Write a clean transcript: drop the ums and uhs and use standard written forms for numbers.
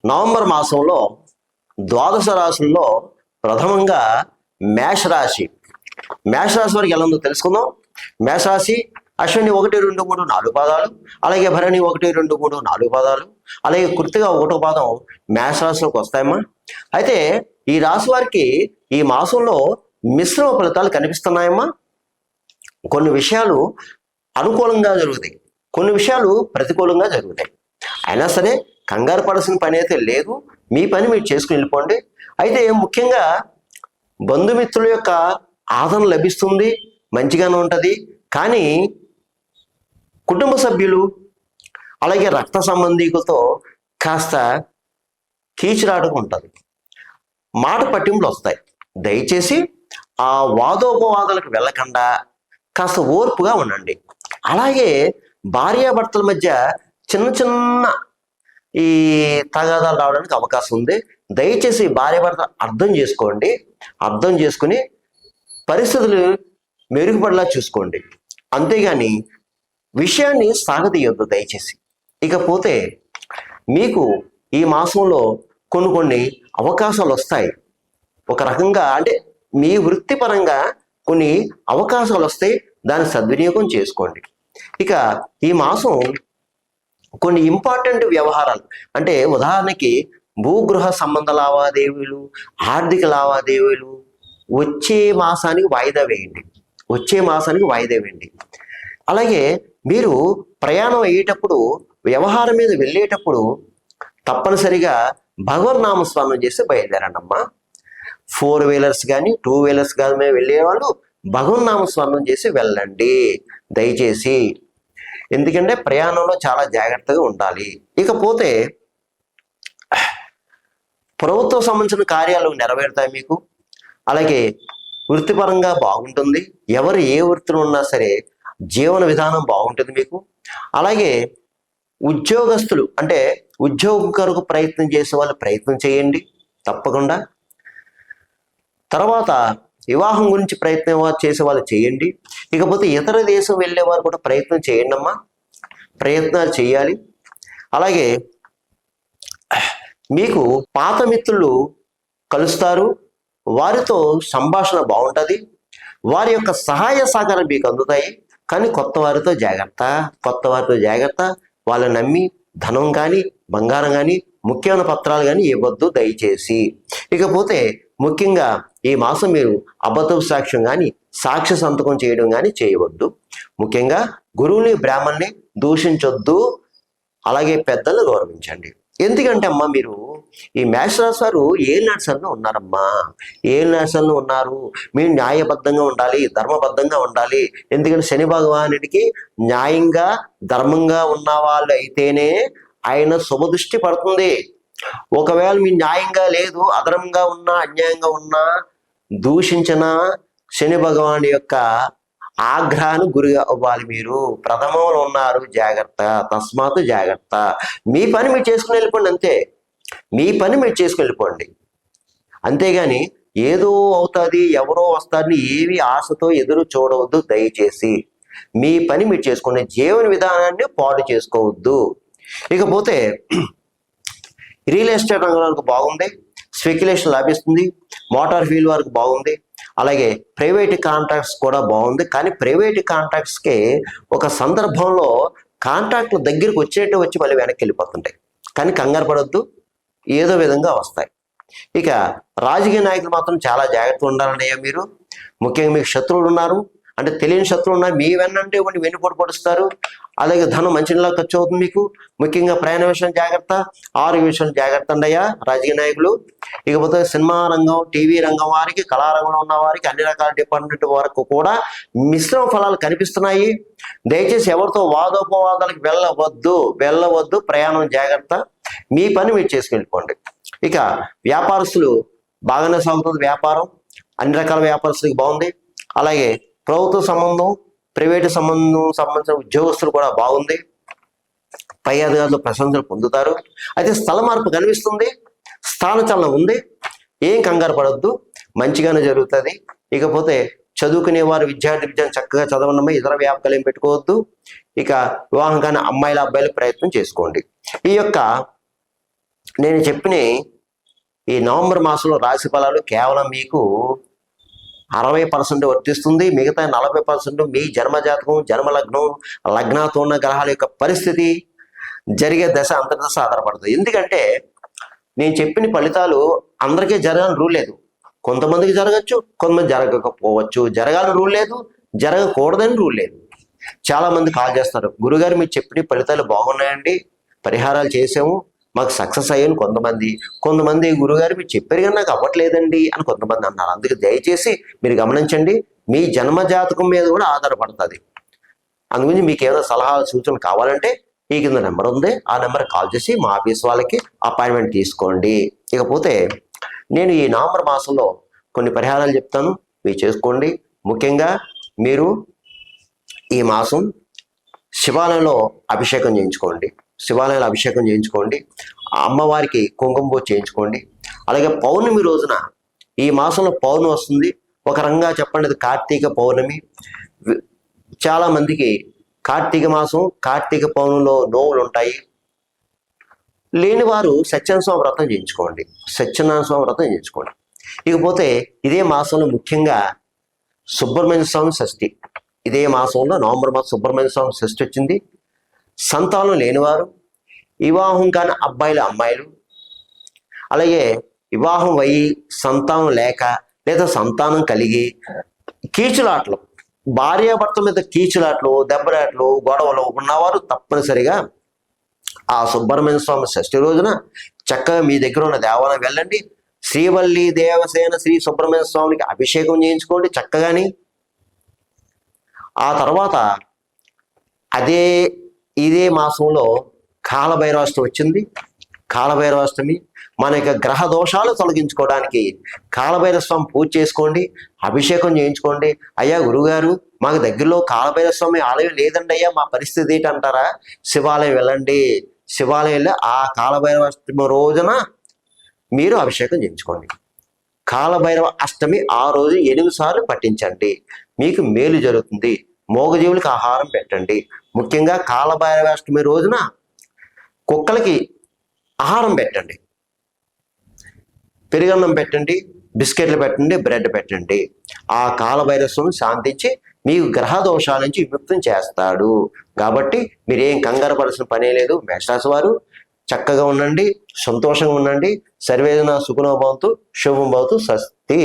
November మాసంలో ద్వాదశ రాశుల్లో ప్రథమంగా మేషరాశి. మేషరాశి వారికి ఎలా ఉందో తెలుసుకుందాం. మేషరాశి అశ్విని 1, 2, 3, 4 పాదాలు, అలాగే భరణి 1, 2, 3, 4 పాదాలు, అలాగే కృత్తిక 1వ పాదం మేషరాశిలోకి వస్తాయమ్మా. అయితే ఈ రాశి వారికి ఈ మాసంలో మిశ్రమ ఫలితాలు కనిపిస్తున్నాయమ్మా. కొన్ని విషయాలు అనుకూలంగా జరుగుతాయి, కొన్ని విషయాలు ప్రతికూలంగా జరుగుతాయి. అయినా సరే కంగారు పడాల్సిన పని అయితే లేదు. మీ పని మీరు చేసుకుని వెళ్ళిపోండి. అయితే ముఖ్యంగా బంధుమిత్రుల యొక్క ఆదరణ లభిస్తుంది, మంచిగానే ఉంటుంది. కానీ కుటుంబ సభ్యులు అలాగే రక్త సంబంధీకులతో కాస్త కీచులాటగా ఉంటుంది, మాట పట్టింపులు వస్తాయి. దయచేసి ఆ వాదోపవాదాలకు వెళ్ళకుండా కాస్త ఓర్పుగా ఉండండి. అలాగే భార్యాభర్తల మధ్య చిన్న చిన్న ఈ తగాదాలు రావడానికి అవకాశం ఉంది. దయచేసి భార్యాభర్త అర్థం చేసుకోండి, అర్థం చేసుకుని పరిస్థితులు మెరుగుపడేలా చూసుకోండి. అంతేగాని విషయాన్ని సాగతీయొద్దు దయచేసి. ఇకపోతే మీకు ఈ మాసంలో కొన్ని అవకాశాలు వస్తాయి. ఒక రకంగా అంటే మీ వృత్తిపరంగా కొన్ని అవకాశాలు వస్తాయి, దాన్ని సద్వినియోగం చేసుకోండి. ఇక ఈ మాసం కొన్ని ఇంపార్టెంట్ వ్యవహారాలు, అంటే ఉదాహరణకి భూగృహ సంబంధ లావాదేవీలు, ఆర్థిక లావాదేవీలు వచ్చే మాసానికి వాయిదా వేయండి. అలాగే మీరు ప్రయాణం అయ్యేటప్పుడు, వ్యవహారం మీద వెళ్ళేటప్పుడు తప్పనిసరిగా భగవన్నామస్మరణం చేసి బయలుదేరండమ్మా. 4 వీలర్స్ కానీ 2 వీలర్స్ కానీ వెళ్ళేవాళ్ళు భగవన్నామస్మరణం చేసి వెళ్ళండి దయచేసి. ఎందుకంటే ప్రయాణంలో చాలా జాగ్రత్తగా ఉండాలి. ఇకపోతే ప్రభుత్వం సంబంధించిన కార్యాలు నెరవేరుతాయి మీకు. అలాగే వృత్తిపరంగా బాగుంటుంది. ఎవరు ఏ వృత్తిలో ఉన్నా సరే జీవన విధానం బాగుంటుంది మీకు. అలాగే ఉద్యోగస్తులు, అంటే ఉద్యోగం కొరకు ప్రయత్నం చేసే వాళ్ళు ప్రయత్నం చేయండి తప్పకుండా. తర్వాత వివాహం గురించి ప్రయత్నం చేసే వాళ్ళు చేయండి. ఇకపోతే ఇతర దేశం వెళ్ళేవారు కూడా ప్రయత్నం చేయండి అమ్మా, ప్రయత్నాలు చేయాలి. అలాగే మీకు పాత మిత్రులు కలుస్తారు, వారితో సంభాషణ బాగుంటుంది, వారి యొక్క సహాయ సహకారం మీకు అందుతాయి. కానీ కొత్త వారితో జాగ్రత్త. వాళ్ళని నమ్మి ధనం కానీ బంగారం కానీ ముఖ్యమైన పత్రాలు కానీ ఇవ్వద్దు దయచేసి. ఇకపోతే ముఖ్యంగా ఈ మాసం మీరు అబద్ధపు సాక్ష్యం కానీ సాక్ష్య సంతకం చేయడం కానీ చేయవద్దు. ముఖ్యంగా గురువుని బ్రాహ్మణ్ణి దూషించొద్దు. అలాగే పెద్దలను గౌరవించండి. ఎందుకంటే అమ్మా మీరు ఈ మేషరాశి వారు ఏలినాడ్సల్లో ఉన్నారమ్మా, ఏలినాడ్సల్లో ఉన్నారు. మీరు న్యాయబద్ధంగా ఉండాలి, ధర్మబద్ధంగా ఉండాలి. ఎందుకంటే శని భగవానుడికి న్యాయంగా ధర్మంగా ఉన్న వాళ్ళు అయితేనే ఆయన శుభదృష్టి పడుతుంది. ఒకవేళ మీ న్యాయంగా లేదు, అధర్మంగా ఉన్నా అన్యాయంగా ఉన్నా దూషించిన శని భగవాను యొక్క ఆగ్రహాన్ని గురి అవ్వాలి. మీరు ప్రథమంలో ఉన్నారు, జాగ్రత్త, తస్మాత్ జాగ్రత్త. మీ పని మీరు చేసుకుని వెళ్ళిపోండి, అంతే. మీ పని మీరు చేసుకుని వెళ్ళిపోండి, అంతేగాని ఏదో అవుతుంది ఎవరో వస్తారని ఏవి ఆశతో ఎదురు చూడవద్దు దయచేసి. మీ పని మీరు చేసుకోండి, జీవన విధానాన్ని పాడు చేసుకోవద్దు. ఇకపోతే రియల్ ఎస్టేట్ రంగంలో బాగుంది, స్పెక్యులేషన్ లభిస్తుంది. మోటార్ ఫీల్డ్ వరకు బాగుంది. అలాగే ప్రైవేట్ కాంట్రాక్ట్స్ కూడా బాగుంది. కానీ ప్రైవేట్ కాంట్రాక్ట్స్కి ఒక సందర్భంలో కాంట్రాక్ట్లు దగ్గరికి వచ్చి మళ్ళీ వెనక్కి వెళ్ళిపోతుంటాయి. కానీ కంగారు పడొద్దు, ఏదో విధంగా వస్తాయి. ఇక రాజకీయ నాయకులు మాత్రం చాలా జాగ్రత్తగా ఉండాలన్నయ్యా. మీరు ముఖ్యంగా మీకు శత్రువులు ఉన్నారు, అంటే తెలియని శత్రువులు ఉన్నారు. మీ వెన్నంటే కొన్ని వెన్నుపోటు పొడుస్తారు. అలాగే ధనం మంచిలా ఖర్చు అవుతుంది మీకు. ముఖ్యంగా ప్రయాణ విషయం జాగ్రత్త, ఆరోగ్య విషయం జాగ్రత్త అండయ్యా రాజకీయ నాయకులు. ఇకపోతే సినిమా రంగం, టీవీ రంగం వారికి, కళారంగంలో ఉన్న వారికి, అన్ని రకాల డిపార్ట్మెంట్ వరకు కూడా మిశ్రమ ఫలాలు కనిపిస్తున్నాయి. దయచేసి ఎవరితో వాదోపవాదాలకు వెళ్ళవద్దు. ప్రయాణం జాగ్రత్త, మీ పని మీరు చేసుకెళ్ళిపోండి. ఇక వ్యాపారస్తులు బాగానే సాగుతుంది వ్యాపారం, అన్ని రకాల వ్యాపారస్తులకి బాగుంది. అలాగే ప్రభుత్వ సంబంధం, ప్రైవేటు సంబంధించిన ఉద్యోగస్తులు కూడా బాగుంది. పై అధికారులు ప్రశంసలు పొందుతారు. అయితే స్థల మార్పు కనిపిస్తుంది, స్థానచలనం ఉంది. ఏం కంగారు పడొద్దు, మంచిగానే జరుగుతుంది. ఇకపోతే చదువుకునే వారు విద్యార్థులు చక్కగా చదవడమే, ఇతర వ్యాపకాలు ఏం పెట్టుకోవద్దు. ఇక వివాహం కానీ అమ్మాయిల అబ్బాయిల ప్రయత్నం చేసుకోండి. ఈ యొక్క నేను చెప్పిన ఈ నవంబర్ మాసంలో రాశి ఫలాలు కేవలం మీకు 60% వర్తిస్తుంది. మిగతా 40% మీ జన్మజాతకం, జన్మలగ్నం, లగ్నాతో ఉన్న గ్రహాల యొక్క పరిస్థితి, జరిగే దశ అంతర్దశ ఆధారపడుతుంది. ఎందుకంటే నేను చెప్పిన ఫలితాలు అందరికీ జరగాలని రూల్ లేదు. కొంతమందికి జరగచ్చు, కొంతమంది జరగకపోవచ్చు. జరగాలని రూల్ లేదు, జరగకూడదని రూల్ లేదు. చాలా మంది కాల్ చేస్తారు, గురుగారు మీరు చెప్పిన ఫలితాలు బాగున్నాయండి, పరిహారాలు చేసాము, మాకు సక్సెస్ అయ్యాను కొంతమంది గురుగారు మీరు చెప్పారు కానీ నాకు అవ్వట్లేదండి అని కొంతమంది అన్నారు. అందుకే దయచేసి మీరు గమనించండి, మీ జన్మజాతకం మీద కూడా ఆధారపడుతుంది. అందుగురించి మీకు ఏమైనా సలహాలు సూచనలు కావాలంటే ఈ కింద నెంబర్ ఉంది, ఆ నెంబర్ కాల్ చేసి మా ఆఫీస్ వాళ్ళకి అపాయింట్మెంట్ తీసుకోండి. ఇకపోతే నేను ఈ నవంబర్ మాసంలో కొన్ని పరిహారాలు చెప్తాను, మీరు చేసుకోండి. ముఖ్యంగా మీరు ఈ మాసం శివాలయంలో అభిషేకం చేయించుకోండి. అమ్మవారికి కుంకుమ పూజ చేయించుకోండి. అలాగే పౌర్ణమి రోజున, ఈ మాసంలో పౌర్ణమి వస్తుంది, ఒక రకంగా చెప్పండి అది కార్తీక పౌర్ణమి. చాలా మందికి కార్తీక మాసం, కార్తీక పౌర్ణమిలో నోవులు ఉంటాయి. లేని వారు సత్యనారాయణ స్వామి వ్రతం చేయించుకోండి. ఇకపోతే ఇదే మాసంలో ముఖ్యంగా సుబ్రహ్మణ్య స్వామి షష్ఠి. ఇదే మాసంలో నవంబర్ మాసం సుబ్రహ్మణ్య స్వామి షష్ఠి వచ్చింది. సంతానం లేనివారు, వివాహం కాని అబ్బాయిలు అమ్మాయిలు, అలాగే వివాహం అయ్యి సంతానం లేక లేదా సంతానం కలిగి కీచులాటలు, భార్యాభర్త మీద కీచులాటలు, దెబ్బలాటలు, గొడవలు ఉన్నవారు తప్పనిసరిగా ఆ సుబ్రహ్మణ్య స్వామి షష్ఠి రోజున చక్కగా మీ దగ్గర ఉన్న దేవాలయం వెళ్ళండి. శ్రీవల్లి దేవసేన శ్రీ సుబ్రహ్మణ్య స్వామికి అభిషేకం చేయించుకోండి చక్కగాని. ఆ తర్వాత ఇదే మాసంలో కాలభైరవాష్టమి వచ్చింది. కాలభైరవాష్టమి మన యొక్క గ్రహ దోషాలు తొలగించుకోవడానికి కాలభైరవ స్వామి పూజ చేసుకోండి, అభిషేకం చేయించుకోండి. అయ్యా గురుగారు మాకు దగ్గరలో కాలభైరవ స్వామి ఆలయం లేదండి అయ్యా, మా పరిస్థితి ఏంటి అంటారా? శివాలయం వెళ్ళండి. శివాలయంలో ఆ కాలభైరవాష్టమి రోజున మీరు అభిషేకం చేయించుకోండి. కాలభైరవ అష్టమి ఆ రోజు 8 సార్లు పఠించండి, మీకు మేలు జరుగుతుంది. మూగజీవులకు ఆహారం పెట్టండి. ముఖ్యంగా కాలభైరవాష్టమి రోజున కుక్కలకి ఆహారం పెట్టండి, పెరుగన్నం పెట్టండి, బిస్కెట్లు పెట్టండి, బ్రెడ్ పెట్టండి. ఆ కాలభైరవం శాంతించి మీకు గ్రహ దోషాల నుంచి విముక్తం చేస్తాడు. కాబట్టి మీరేం కంగారు పడాల్సిన పనే లేదు. మేషరాశి వారు చక్కగా ఉండండి, సంతోషంగా ఉండండి. సర్వేజన సుఖనో భవంతు, శుభం భవతు. స్వస్తి.